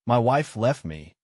My wife left me,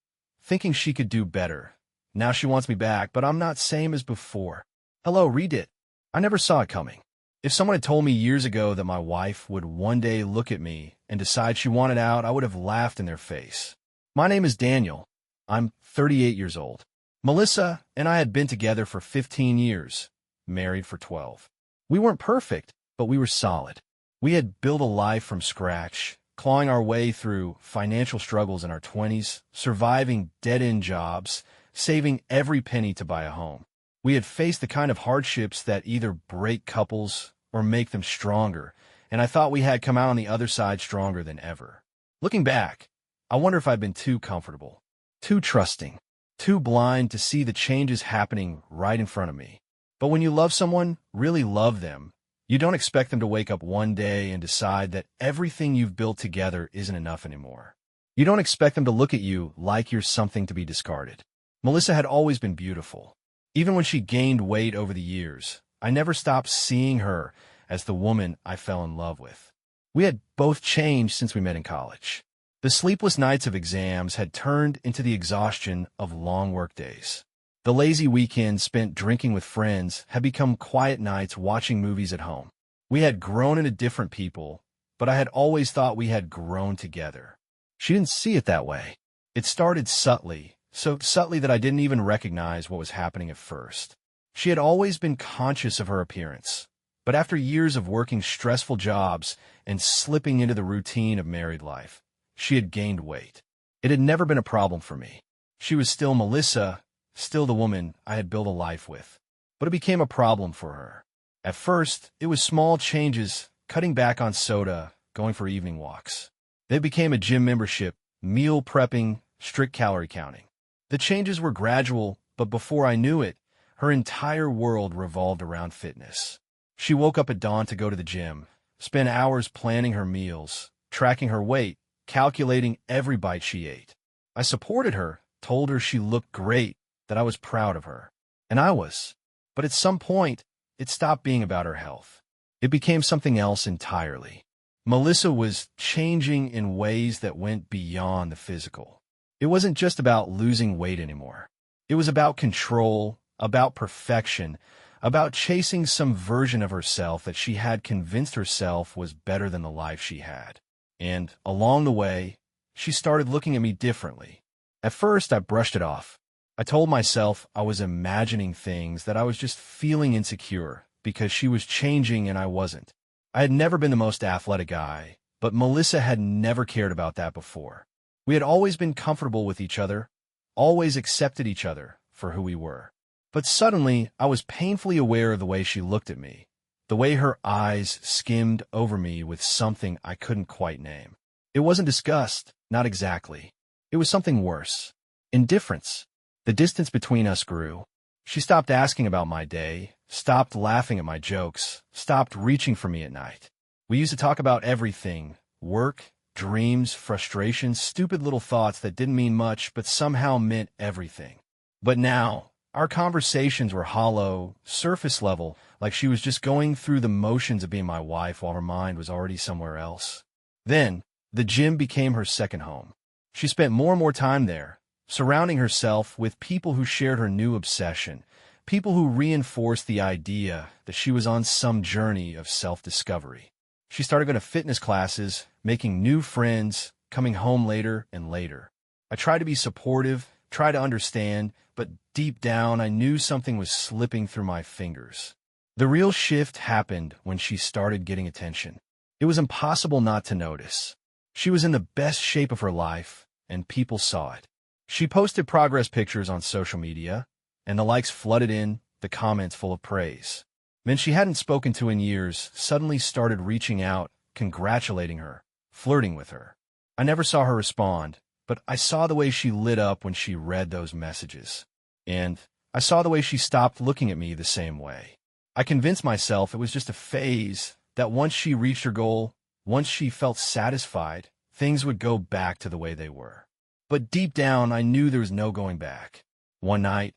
thinking she could do better. Now she wants me back, but I'm not same as before. Hello, read it. I never saw it coming. If someone had told me years ago that my wife would one day look at me and decide she wanted out, I would have laughed in their face. My name is Daniel. I'm 38 years old. Melissa and I had been together for 15 years, married for 12. We weren't perfect, but we were solid. We had built a life from scratch, clawing our way through financial struggles in our 20s, surviving dead-end jobs, saving every penny to buy a home. We had faced the kind of hardships that either break couples or make them stronger, and I thought we had come out on the other side stronger than ever. Looking back, I wonder if I've been too comfortable, too trusting, too blind to see the changes happening right in front of me. But when you love someone, really love them, you don't expect them to wake up one day and decide that everything you've built together isn't enough anymore. You don't expect them to look at you like you're something to be discarded. Melissa had always been beautiful. Even when she gained weight over the years, I never stopped seeing her as the woman I fell in love with. We had both changed since we met in college. The sleepless nights of exams had turned into the exhaustion of long work days. The lazy weekends spent drinking with friends had become quiet nights watching movies at home. We had grown into different people, but I had always thought we had grown together. She didn't see it that way. It started subtly, so subtly that I didn't even recognize what was happening at first. She had always been conscious of her appearance, but after years of working stressful jobs and slipping into the routine of married life, she had gained weight. It had never been a problem for me. She was still Melissa, still the woman I had built a life with. But it became a problem for her. At first, it was small changes, cutting back on soda, going for evening walks. They became a gym membership, meal prepping, strict calorie counting. The changes were gradual, but before I knew it, her entire world revolved around fitness. She woke up at dawn to go to the gym, spent hours planning her meals, tracking her weight, calculating every bite she ate. I supported her, told her she looked great, that I was proud of her. And I was. But at some point, it stopped being about her health. It became something else entirely. Melissa was changing in ways that went beyond the physical. It wasn't just about losing weight anymore. It was about control, about perfection, about chasing some version of herself that she had convinced herself was better than the life she had. And along the way, she started looking at me differently. At first, I brushed it off. I told myself I was imagining things, that I was just feeling insecure because she was changing and I wasn't. I had never been the most athletic guy, but Melissa had never cared about that before. We had always been comfortable with each other, always accepted each other for who we were. But suddenly, I was painfully aware of the way she looked at me, the way her eyes skimmed over me with something I couldn't quite name. It wasn't disgust, not exactly. It was something worse. Indifference. The distance between us grew. She stopped asking about my day, stopped laughing at my jokes, stopped reaching for me at night. We used to talk about everything: work, dreams, frustrations, stupid little thoughts that didn't mean much but somehow meant everything. But now, our conversations were hollow, surface level, like she was just going through the motions of being my wife while her mind was already somewhere else. Then, the gym became her second home. She spent more and more time there, surrounding herself with people who shared her new obsession, people who reinforced the idea that she was on some journey of self-discovery. She started going to fitness classes, making new friends, coming home later and later. I tried to be supportive, tried to understand, but deep down I knew something was slipping through my fingers. The real shift happened when she started getting attention. It was impossible not to notice. She was in the best shape of her life, and people saw it. She posted progress pictures on social media, and the likes flooded in, the comments full of praise. Men she hadn't spoken to in years suddenly started reaching out, congratulating her, flirting with her. I never saw her respond, but I saw the way she lit up when she read those messages. And I saw the way she stopped looking at me the same way. I convinced myself it was just a phase, that once she reached her goal, once she felt satisfied, things would go back to the way they were. But deep down, I knew there was no going back. One night,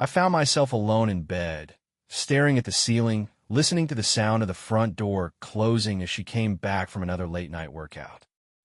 I found myself alone in bed, staring at the ceiling, listening to the sound of the front door closing as she came back from another late-night workout.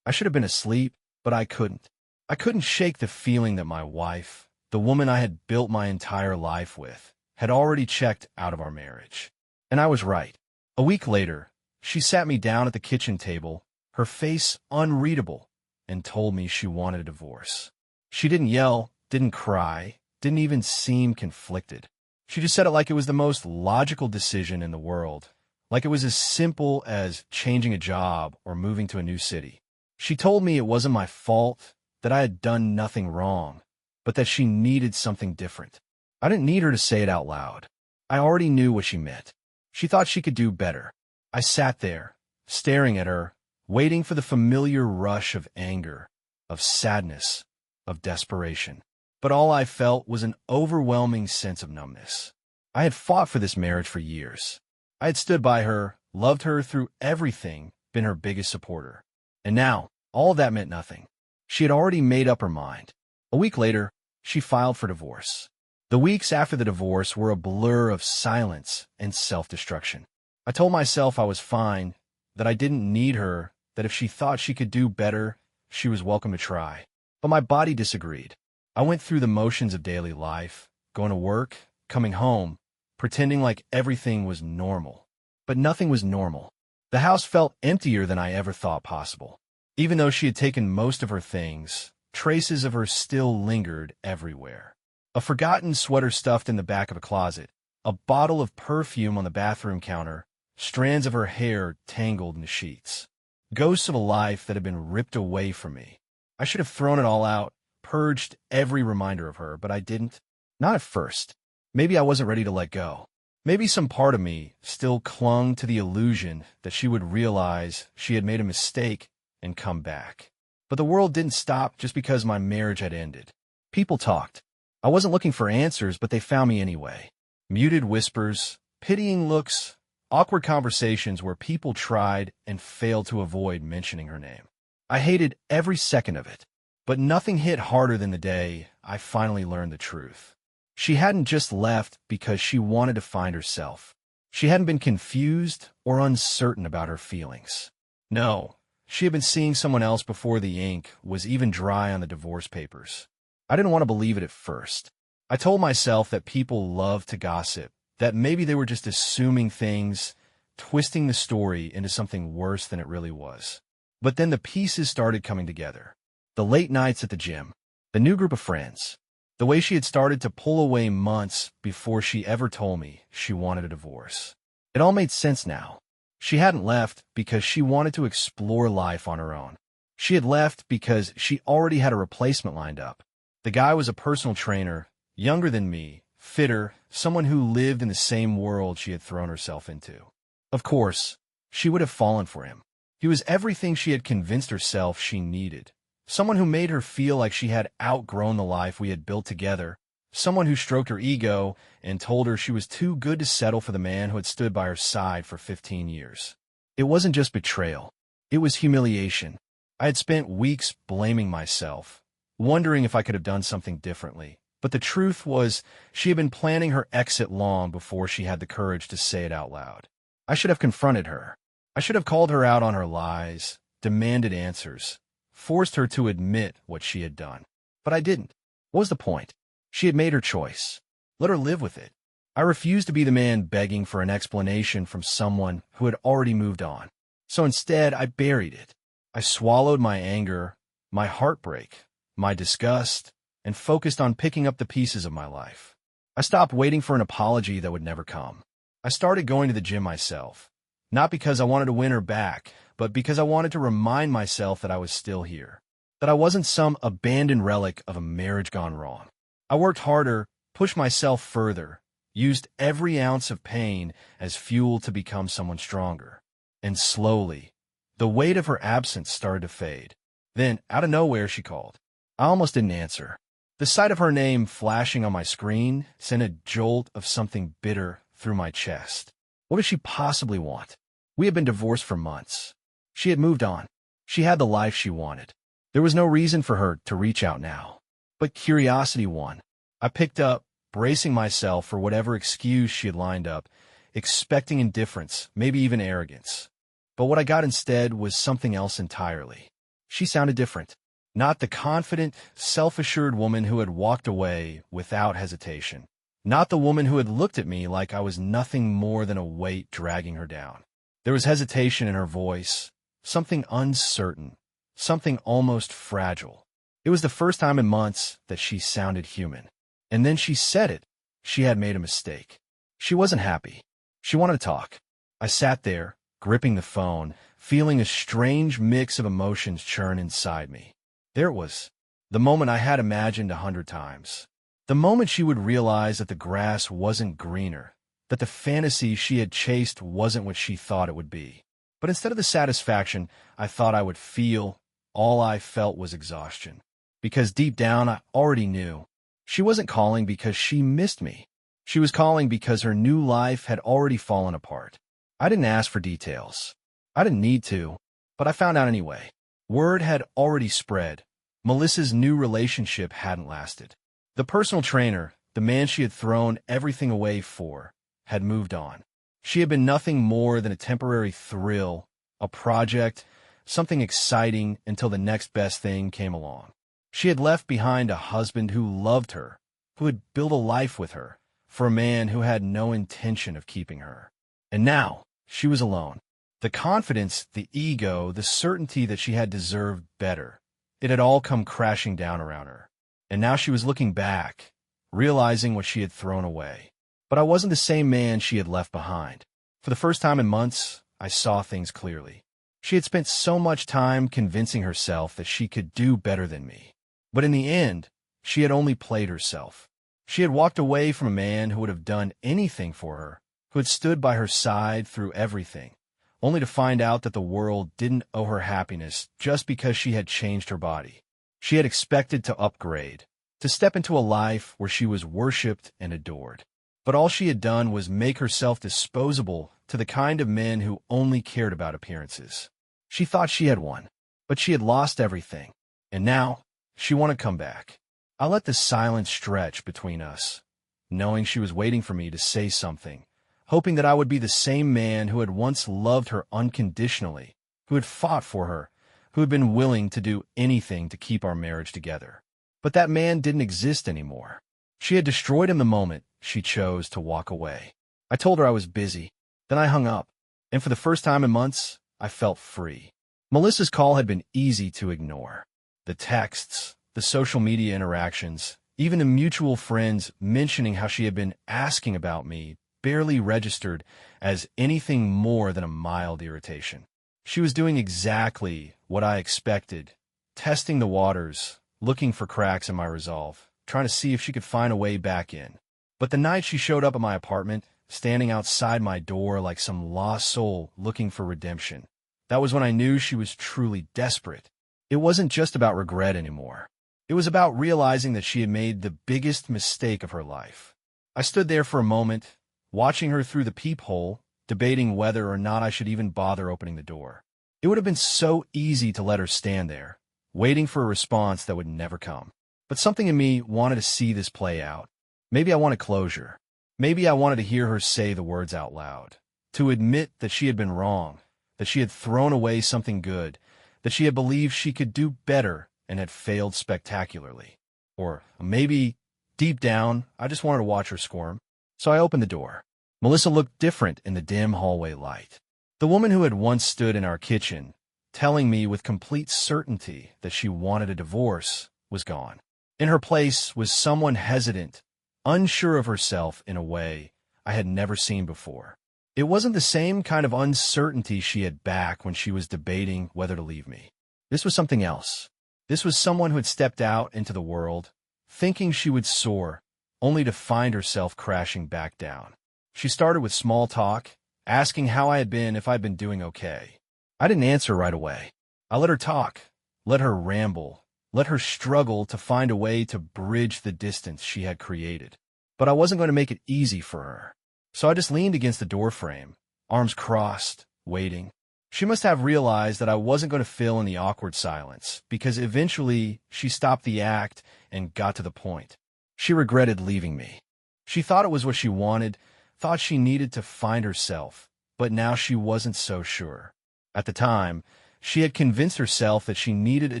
I should have been asleep, but I couldn't. I couldn't shake the feeling that my wife, the woman I had built my entire life with, had already checked out of our marriage. And I was right. A week later, she sat me down at the kitchen table, her face unreadable, and told me she wanted a divorce. She didn't yell, didn't cry, didn't even seem conflicted. She just said it like it was the most logical decision in the world, like it was as simple as changing a job or moving to a new city. She told me it wasn't my fault, that I had done nothing wrong, but that she needed something different. I didn't need her to say it out loud. I already knew what she meant. She thought she could do better. I sat there, staring at her, waiting for the familiar rush of anger, of sadness, of desperation. But all I felt was an overwhelming sense of numbness. I had fought for this marriage for years. I had stood by her, loved her through everything, been her biggest supporter. And now, all of that meant nothing. She had already made up her mind. A week later, she filed for divorce. The weeks after the divorce were a blur of silence and self-destruction. I told myself I was fine, that I didn't need her, that if she thought she could do better, she was welcome to try. But my body disagreed. I went through the motions of daily life, going to work, coming home, pretending like everything was normal. But nothing was normal. The house felt emptier than I ever thought possible. Even though she had taken most of her things, traces of her still lingered everywhere. A forgotten sweater stuffed in the back of a closet, a bottle of perfume on the bathroom counter, strands of her hair tangled in the sheets. Ghosts of a life that had been ripped away from me. I should have thrown it all out, purged every reminder of her, but I didn't. Not at first. Maybe I wasn't ready to let go. Maybe some part of me still clung to the illusion that she would realize she had made a mistake and come back. But the world didn't stop just because my marriage had ended. People talked. I wasn't looking for answers, but they found me anyway. Muted whispers, pitying looks, awkward conversations where people tried and failed to avoid mentioning her name. I hated every second of it, but nothing hit harder than the day I finally learned the truth. She hadn't just left because she wanted to find herself. She hadn't been confused or uncertain about her feelings. No, she had been seeing someone else before the ink was even dry on the divorce papers. I didn't want to believe it at first. I told myself that people love to gossip, that maybe they were just assuming things, twisting the story into something worse than it really was. But then the pieces started coming together. The late nights at the gym, the new group of friends, the way she had started to pull away months before she ever told me she wanted a divorce. It all made sense now. She hadn't left because she wanted to explore life on her own. She had left because she already had a replacement lined up. The guy was a personal trainer, younger than me, fitter, someone who lived in the same world she had thrown herself into. Of course, she would have fallen for him. He was everything she had convinced herself she needed. Someone who made her feel like she had outgrown the life we had built together. Someone who stroked her ego and told her she was too good to settle for the man who had stood by her side for 15 years. It wasn't just betrayal. It was humiliation. I had spent weeks blaming myself, wondering if I could have done something differently. But the truth was, she had been planning her exit long before she had the courage to say it out loud. I should have confronted her. I should have called her out on her lies, demanded answers, forced her to admit what she had done. But I didn't. What was the point? She had made her choice. Let her live with it. I refused to be the man begging for an explanation from someone who had already moved on. So instead, I buried it. I swallowed my anger, my heartbreak, my disgust, and focused on picking up the pieces of my life. I stopped waiting for an apology that would never come. I started going to the gym myself, not because I wanted to win her back, but because I wanted to remind myself that I was still here, that I wasn't some abandoned relic of a marriage gone wrong. I worked harder, pushed myself further, used every ounce of pain as fuel to become someone stronger. And slowly, the weight of her absence started to fade. Then, out of nowhere, she called. I almost didn't answer. The sight of her name flashing on my screen sent a jolt of something bitter through my chest. What did she possibly want? We had been divorced for months. She had moved on. She had the life she wanted. There was no reason for her to reach out now. But curiosity won. I picked up, bracing myself for whatever excuse she had lined up, expecting indifference, maybe even arrogance. But what I got instead was something else entirely. She sounded different. Not the confident, self-assured woman who had walked away without hesitation. Not the woman who had looked at me like I was nothing more than a weight dragging her down. There was hesitation in her voice, something uncertain, something almost fragile. It was the first time in months that she sounded human. And then she said it. She had made a mistake. She wasn't happy. She wanted to talk. I sat there, gripping the phone, feeling a strange mix of emotions churn inside me. There it was, the moment I had imagined 100 times. The moment she would realize that the grass wasn't greener, that the fantasy she had chased wasn't what she thought it would be. But instead of the satisfaction I thought I would feel, all I felt was exhaustion. Because deep down I already knew. She wasn't calling because she missed me. She was calling because her new life had already fallen apart. I didn't ask for details. I didn't need to, but I found out anyway. Word had already spread. Melissa's new relationship hadn't lasted. The personal trainer, the man she had thrown everything away for, had moved on. She had been nothing more than a temporary thrill, a project, something exciting until the next best thing came along. She had left behind a husband who loved her, who had built a life with her, for a man who had no intention of keeping her. And now, she was alone. The confidence, the ego, the certainty that she had deserved better, it had all come crashing down around her. And now she was looking back, realizing what she had thrown away. But I wasn't the same man she had left behind. For the first time in months, I saw things clearly. She had spent so much time convincing herself that she could do better than me. But in the end, she had only played herself. She had walked away from a man who would have done anything for her, who had stood by her side through everything, only to find out that the world didn't owe her happiness just because she had changed her body. She had expected to upgrade, to step into a life where she was worshipped and adored. But all she had done was make herself disposable to the kind of men who only cared about appearances. She thought she had won, but she had lost everything. And now, she wanted to come back. I let the silence stretch between us, knowing she was waiting for me to say something, hoping that I would be the same man who had once loved her unconditionally, who had fought for her, who had been willing to do anything to keep our marriage together. But that man didn't exist anymore. She had destroyed him the moment she chose to walk away. I told her I was busy. Then I hung up, and for the first time in months, I felt free. Melissa's call had been easy to ignore. The texts, the social media interactions, even the mutual friends mentioning how she had been asking about me barely registered as anything more than a mild irritation. She was doing exactly what I expected, testing the waters, looking for cracks in my resolve, trying to see if she could find a way back in. But the night she showed up at my apartment, standing outside my door like some lost soul looking for redemption, that was when I knew she was truly desperate. It wasn't just about regret anymore. It was about realizing that she had made the biggest mistake of her life. I stood there for a moment, watching her through the peephole, debating whether or not I should even bother opening the door. It would have been so easy to let her stand there, waiting for a response that would never come. But something in me wanted to see this play out. Maybe I wanted closure. Maybe I wanted to hear her say the words out loud, to admit that she had been wrong, that she had thrown away something good, that she had believed she could do better and had failed spectacularly. Or maybe, deep down, I just wanted to watch her squirm. So I opened the door. Melissa looked different in the dim hallway light. The woman who had once stood in our kitchen, telling me with complete certainty that she wanted a divorce, was gone. In her place was someone hesitant, unsure of herself in a way I had never seen before. It wasn't the same kind of uncertainty she had back when she was debating whether to leave me. This was something else. This was someone who had stepped out into the world, thinking she would soar, only to find herself crashing back down. She started with small talk, asking how I had been, if I'd been doing okay. I didn't answer right away. I let her talk, let her ramble, let her struggle to find a way to bridge the distance she had created. But I wasn't going to make it easy for her. So I just leaned against the doorframe, arms crossed, waiting. She must have realized that I wasn't going to fill in the awkward silence, because eventually she stopped the act and got to the point. She regretted leaving me. She thought it was what she wanted, thought she needed to find herself, but now she wasn't so sure. At the time, she had convinced herself that she needed a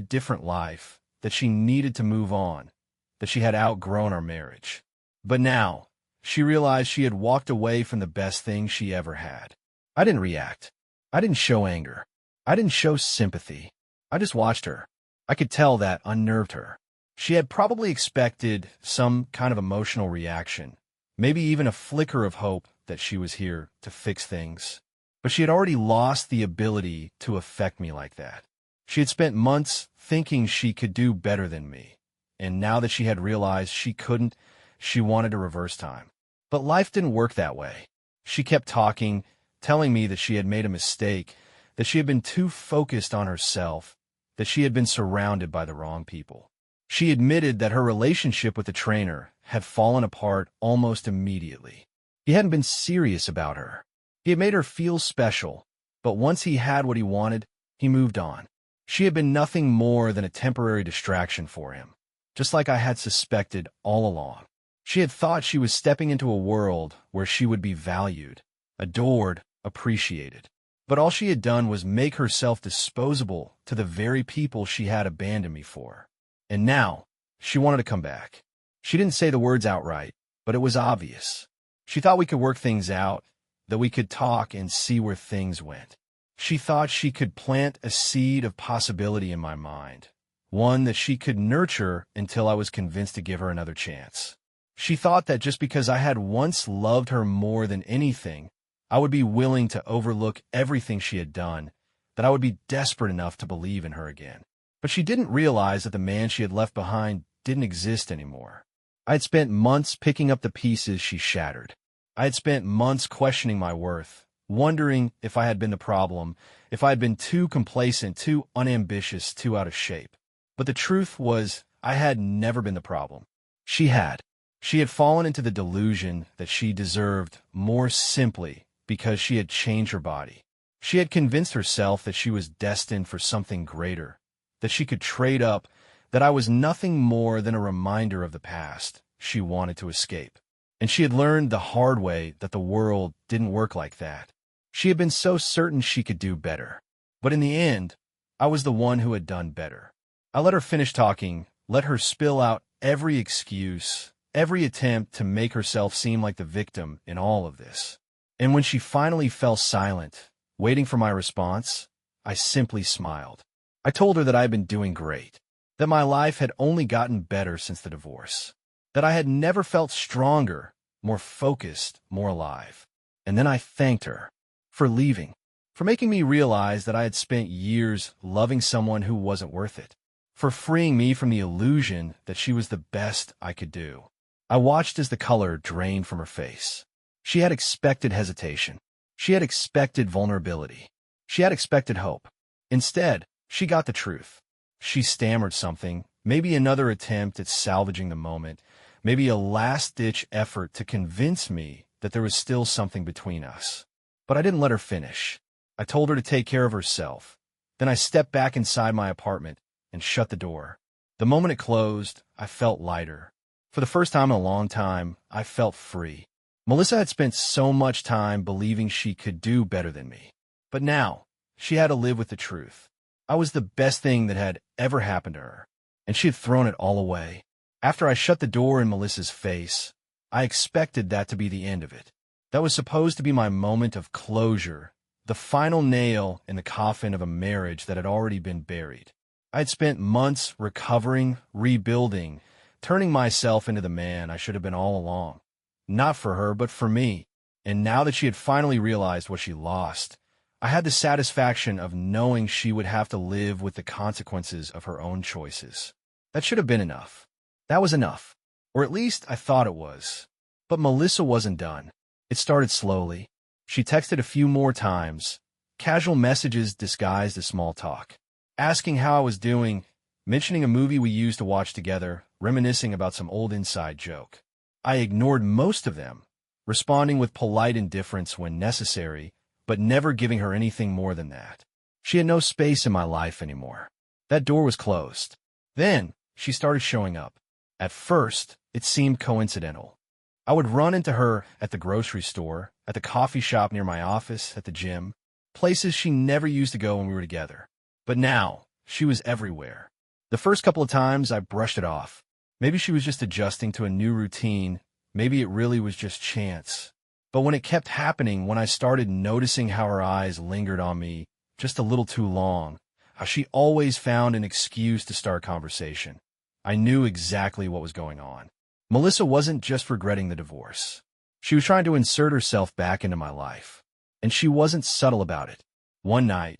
different life, that she needed to move on, that she had outgrown our marriage. But now, she realized she had walked away from the best thing she ever had. I didn't react. I didn't show anger. I didn't show sympathy. I just watched her. I could tell that unnerved her. She had probably expected some kind of emotional reaction, maybe even a flicker of hope that she was here to fix things. But she had already lost the ability to affect me like that. She had spent months thinking she could do better than me, and now that she had realized she couldn't, she wanted to reverse time. But life didn't work that way. She kept talking, telling me that she had made a mistake, that she had been too focused on herself, that she had been surrounded by the wrong people. She admitted that her relationship with the trainer had fallen apart almost immediately. He hadn't been serious about her. He had made her feel special, but once he had what he wanted, he moved on. She had been nothing more than a temporary distraction for him, just like I had suspected all along. She had thought she was stepping into a world where she would be valued, adored, appreciated. But all she had done was make herself disposable to the very people she had abandoned me for. And now, she wanted to come back. She didn't say the words outright, but it was obvious. She thought we could work things out, that we could talk and see where things went. She thought she could plant a seed of possibility in my mind, one that she could nurture until I was convinced to give her another chance. She thought that just because I had once loved her more than anything, I would be willing to overlook everything she had done, that I would be desperate enough to believe in her again. But she didn't realize that the man she had left behind didn't exist anymore. I had spent months picking up the pieces she shattered. I had spent months questioning my worth, wondering if I had been the problem, if I had been too complacent, too unambitious, too out of shape. But the truth was, I had never been the problem. She had. She had fallen into the delusion that she deserved more simply because she had changed her body. She had convinced herself that she was destined for something greater, that she could trade up, that I was nothing more than a reminder of the past she wanted to escape. And she had learned the hard way that the world didn't work like that. She had been so certain she could do better. But in the end, I was the one who had done better. I let her finish talking, let her spill out every excuse, every attempt to make herself seem like the victim in all of this. And when she finally fell silent, waiting for my response, I simply smiled. I told her that I had been doing great, that my life had only gotten better since the divorce, that I had never felt stronger, more focused, more alive. And then I thanked her for leaving, for making me realize that I had spent years loving someone who wasn't worth it, for freeing me from the illusion that she was the best I could do. I watched as the color drained from her face. She had expected hesitation. She had expected vulnerability. She had expected hope. Instead, she got the truth. She stammered something, maybe another attempt at salvaging the moment, maybe a last-ditch effort to convince me that there was still something between us. But I didn't let her finish. I told her to take care of herself. Then I stepped back inside my apartment and shut the door. The moment it closed, I felt lighter. For the first time in a long time, I felt free. Melissa had spent so much time believing she could do better than me. But now, she had to live with the truth. I was the best thing that had ever happened to her, and she had thrown it all away. After I shut the door in Melissa's face, I expected that to be the end of it. That was supposed to be my moment of closure, the final nail in the coffin of a marriage that had already been buried. I had spent months recovering, rebuilding, turning myself into the man I should have been all along. Not for her, but for me. And now that she had finally realized what she lost, I had the satisfaction of knowing she would have to live with the consequences of her own choices. That should have been enough. That was enough. Or at least I thought it was. But Melissa wasn't done. It started slowly. She texted a few more times, casual messages disguised as small talk, asking how I was doing, mentioning a movie we used to watch together, reminiscing about some old inside joke. I ignored most of them, responding with polite indifference when necessary, but never giving her anything more than that. She had no space in my life anymore. That door was closed. Then she started showing up. At first, it seemed coincidental. I would run into her at the grocery store, at the coffee shop near my office, at the gym, places she never used to go when we were together. But now, she was everywhere. The first couple of times, I brushed it off. Maybe she was just adjusting to a new routine. Maybe it really was just chance. But when it kept happening, when I started noticing how her eyes lingered on me just a little too long, how she always found an excuse to start conversation, I knew exactly what was going on. Melissa wasn't just regretting the divorce. She was trying to insert herself back into my life. And she wasn't subtle about it. One night,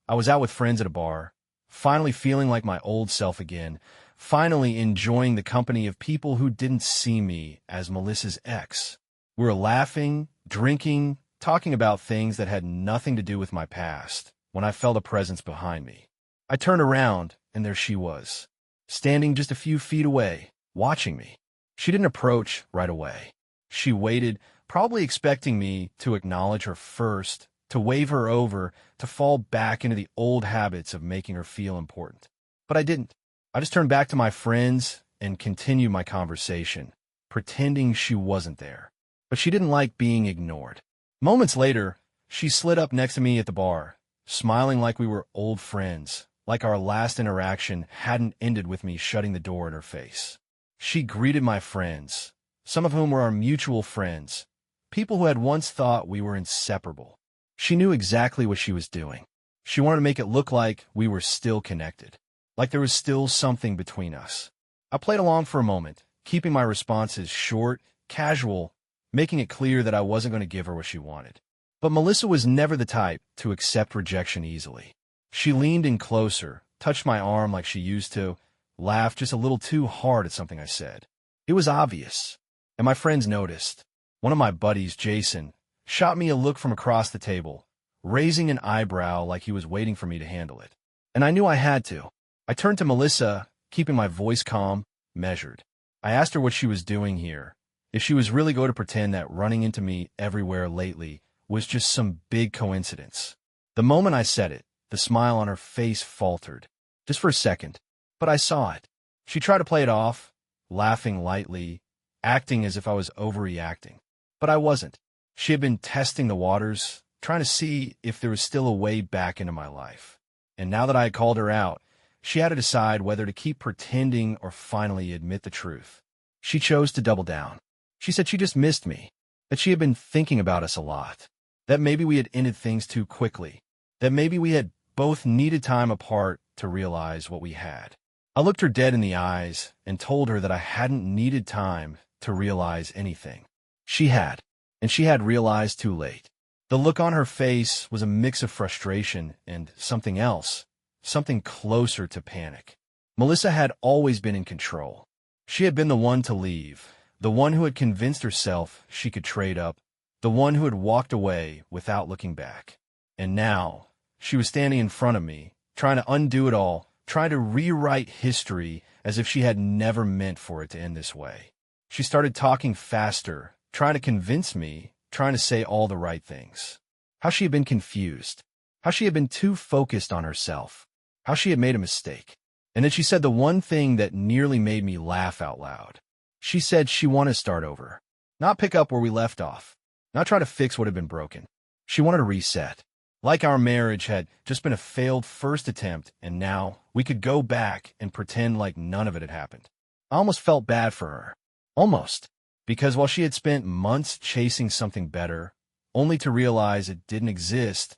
I was out with friends at a bar, finally feeling like my old self again, finally enjoying the company of people who didn't see me as Melissa's ex. We were laughing, drinking, talking about things that had nothing to do with my past, when I felt a presence behind me. I turned around, and there she was, standing just a few feet away, watching me. She didn't approach right away. She waited, probably expecting me to acknowledge her first, to wave her over, to fall back into the old habits of making her feel important. But I didn't. I just turned back to my friends and continued my conversation, pretending she wasn't there. But she didn't like being ignored. Moments later, she slid up next to me at the bar, smiling like we were old friends, like our last interaction hadn't ended with me shutting the door in her face. She greeted my friends, some of whom were our mutual friends, people who had once thought we were inseparable. She knew exactly what she was doing. She wanted to make it look like we were still connected, like there was still something between us. I played along for a moment, keeping my responses short, casual, making it clear that I wasn't going to give her what she wanted. But Melissa was never the type to accept rejection easily. She leaned in closer, touched my arm like she used to, laughed just a little too hard at something I said. It was obvious, and my friends noticed. One of my buddies, Jason, shot me a look from across the table, raising an eyebrow like he was waiting for me to handle it. And I knew I had to. I turned to Melissa, keeping my voice calm, measured. I asked her what she was doing here, if she was really going to pretend that running into me everywhere lately was just some big coincidence. The moment I said it, the smile on her face faltered, just for a second, but I saw it. She tried to play it off, laughing lightly, acting as if I was overreacting. But I wasn't. She had been testing the waters, trying to see if there was still a way back into my life. And now that I had called her out, she had to decide whether to keep pretending or finally admit the truth. She chose to double down. She said she just missed me, that she had been thinking about us a lot, that maybe we had ended things too quickly, that maybe we had both needed time apart to realize what we had. I looked her dead in the eyes and told her that I hadn't needed time to realize anything. She had, and she had realized too late. The look on her face was a mix of frustration and something else, something closer to panic. Melissa had always been in control. She had been the one to leave, the one who had convinced herself she could trade up, the one who had walked away without looking back. And now, she was standing in front of me, trying to undo it all, trying to rewrite history as if she had never meant for it to end this way. She started talking faster, trying to convince me, trying to say all the right things. How she had been confused. How she had been too focused on herself. How she had made a mistake. And then she said the one thing that nearly made me laugh out loud. She said she wanted to start over. Not pick up where we left off. Not try to fix what had been broken. She wanted to reset. Like our marriage had just been a failed first attempt, and now we could go back and pretend like none of it had happened. I almost felt bad for her. Almost. Because while she had spent months chasing something better, only to realize it didn't exist,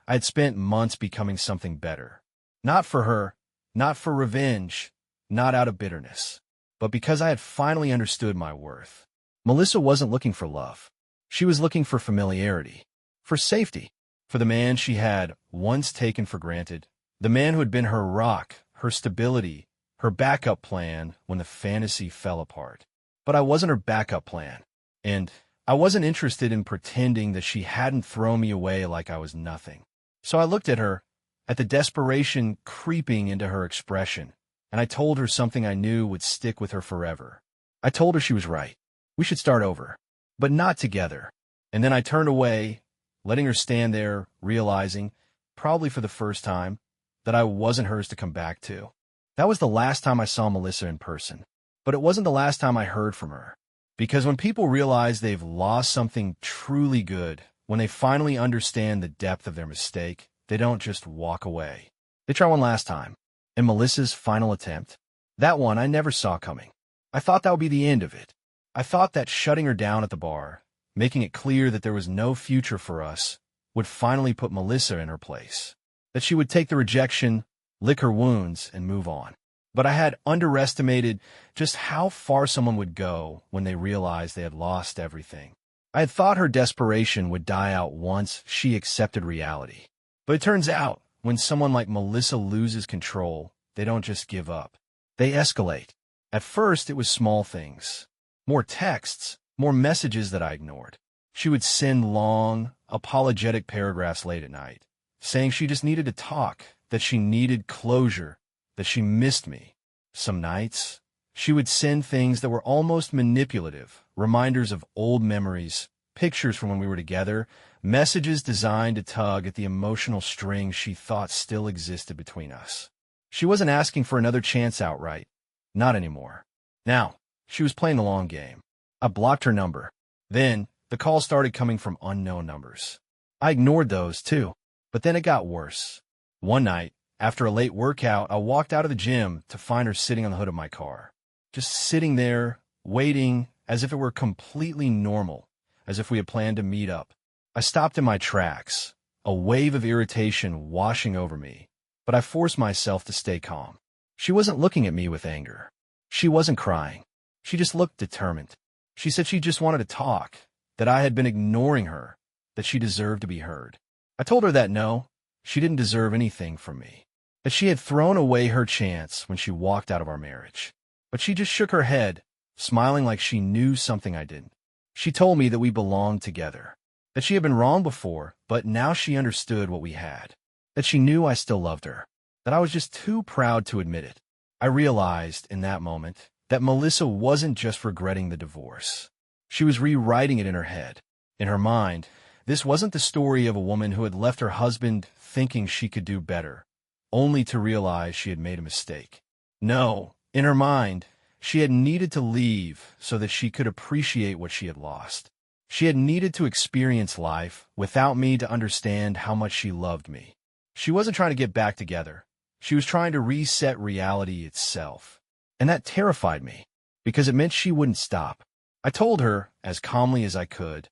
I had spent months becoming something better. Not for her, not for revenge, not out of bitterness, but because I had finally understood my worth. Melissa wasn't looking for love. She was looking for familiarity, for safety, for the man she had once taken for granted, the man who had been her rock, her stability, her backup plan when the fantasy fell apart. But I wasn't her backup plan, and I wasn't interested in pretending that she hadn't thrown me away like I was nothing. So I looked at her, at the desperation creeping into her expression, and I told her something I knew would stick with her forever. I told her she was right. We should start over, but not together. And then I turned away, letting her stand there, realizing, probably for the first time, that I wasn't hers to come back to. That was the last time I saw Melissa in person. But it wasn't the last time I heard from her. Because when people realize they've lost something truly good, when they finally understand the depth of their mistake, they don't just walk away. They try one last time. And Melissa's final attempt? That one I never saw coming. I thought that would be the end of it. I thought that shutting her down at the bar, making it clear that there was no future for us, would finally put Melissa in her place. That she would take the rejection, lick her wounds, and move on. But I had underestimated just how far someone would go when they realized they had lost everything. I had thought her desperation would die out once she accepted reality. But it turns out, when someone like Melissa loses control, they don't just give up. They escalate. At first, it was small things. More texts, more messages that I ignored. She would send long, apologetic paragraphs late at night, saying she just needed to talk, that she needed closure, that she missed me. Some nights, she would send things that were almost manipulative, reminders of old memories, pictures from when we were together, messages designed to tug at the emotional string she thought still existed between us. She wasn't asking for another chance outright. Not anymore. Now, she was playing the long game. I blocked her number. Then, the calls started coming from unknown numbers. I ignored those, too. But then it got worse. One night, after a late workout, I walked out of the gym to find her sitting on the hood of my car. Just sitting there, waiting, as if it were completely normal, as if we had planned to meet up. I stopped in my tracks, a wave of irritation washing over me, but I forced myself to stay calm. She wasn't looking at me with anger. She wasn't crying. She just looked determined. She said she just wanted to talk, that I had been ignoring her, that she deserved to be heard. I told her that no, she didn't deserve anything from me, that she had thrown away her chance when she walked out of our marriage. But she just shook her head, smiling like she knew something I didn't. She told me that we belonged together, that she had been wrong before, but now she understood what we had, that she knew I still loved her, that I was just too proud to admit it. I realized in that moment that Melissa wasn't just regretting the divorce. She was rewriting it in her head. In her mind, this wasn't the story of a woman who had left her husband thinking she could do better, only to realize she had made a mistake. No, in her mind, she had needed to leave so that she could appreciate what she had lost. She had needed to experience life without me to understand how much she loved me. She wasn't trying to get back together. She was trying to reset reality itself. And that terrified me, because it meant she wouldn't stop. I told her, as calmly as I could,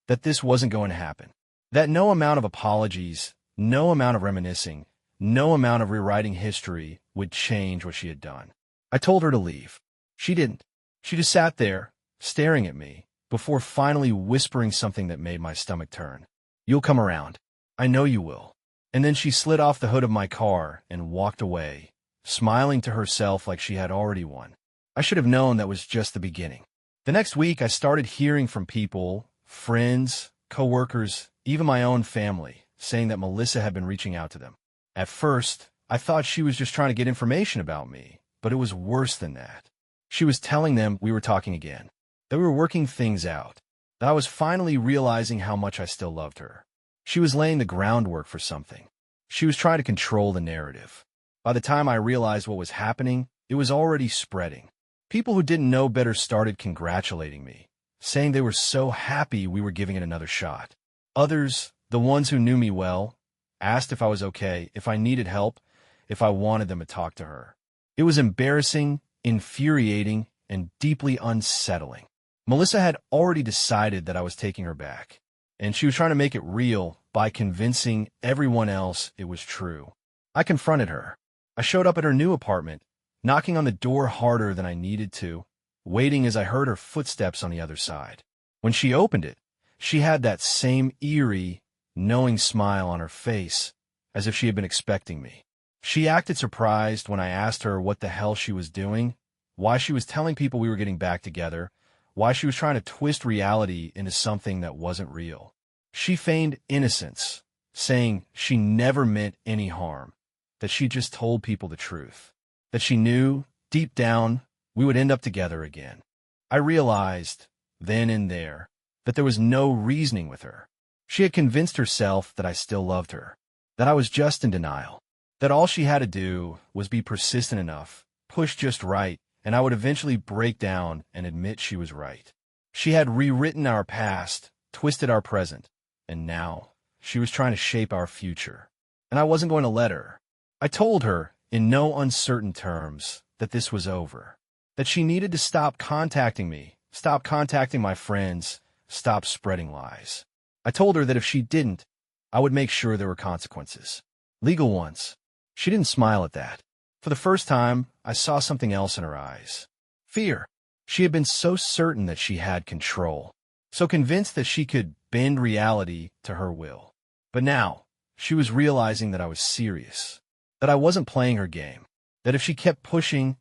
that this wasn't going to happen. That no amount of apologies, no amount of reminiscing, no amount of rewriting history would change what she had done. I told her to leave. She didn't. She just sat there, staring at me, before finally whispering something that made my stomach turn. "You'll come around. I know you will." And then she slid off the hood of my car and walked away, smiling to herself like she had already won. I should have known that was just the beginning. The next week, I started hearing from people, friends, coworkers, even my own family, saying that Melissa had been reaching out to them. At first, I thought she was just trying to get information about me, but it was worse than that. She was telling them we were talking again, that we were working things out, that I was finally realizing how much I still loved her. She was laying the groundwork for something. She was trying to control the narrative. By the time I realized what was happening, it was already spreading. People who didn't know better started congratulating me, saying they were so happy we were giving it another shot. Others, the ones who knew me well, asked if I was okay, if I needed help, if I wanted them to talk to her. It was embarrassing, infuriating, and deeply unsettling. Melissa had already decided that I was taking her back, and she was trying to make it real by convincing everyone else it was true. I confronted her. I showed up at her new apartment, knocking on the door harder than I needed to, waiting as I heard her footsteps on the other side. When she opened it, she had that same eerie, knowing smile on her face, as if she had been expecting me. She acted surprised when I asked her what the hell she was doing, why she was telling people we were getting back together, why she was trying to twist reality into something that wasn't real. She feigned innocence, saying she never meant any harm, that she just told people the truth, that she knew, deep down, we would end up together again. I realized, then and there, that there was no reasoning with her. She had convinced herself that I still loved her, that I was just in denial, that all she had to do was be persistent enough, push just right, and I would eventually break down and admit she was right. She had rewritten our past, twisted our present, and now she was trying to shape our future. And I wasn't going to let her. I told her, in no uncertain terms, that this was over. That she needed to stop contacting me, stop contacting my friends, stop spreading lies. I told her that if she didn't, I would make sure there were consequences. Legal ones. She didn't smile at that. For the first time, I saw something else in her eyes. Fear. She had been so certain that she had control, so convinced that she could bend reality to her will. But now, she was realizing that I was serious, that I wasn't playing her game, that if she kept pushing,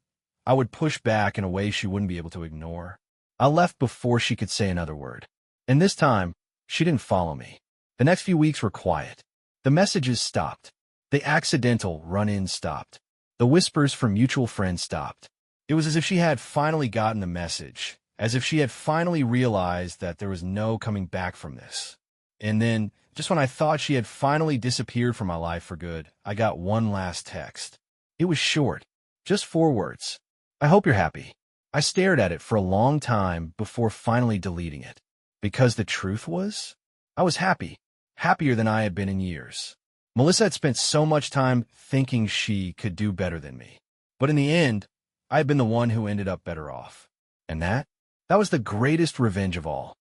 I would push back in a way she wouldn't be able to ignore. I left before she could say another word. And this time, she didn't follow me. The next few weeks were quiet. The messages stopped. The accidental run-ins stopped. The whispers from mutual friends stopped. It was as if she had finally gotten the message, as if she had finally realized that there was no coming back from this. And then, just when I thought she had finally disappeared from my life for good, I got one last text. It was short, just 4 words. I hope you're happy. I stared at it for a long time before finally deleting it. Because the truth was, I was happy, happier than I had been in years. Melissa had spent so much time thinking she could do better than me. But in the end, I had been the one who ended up better off. And that was the greatest revenge of all.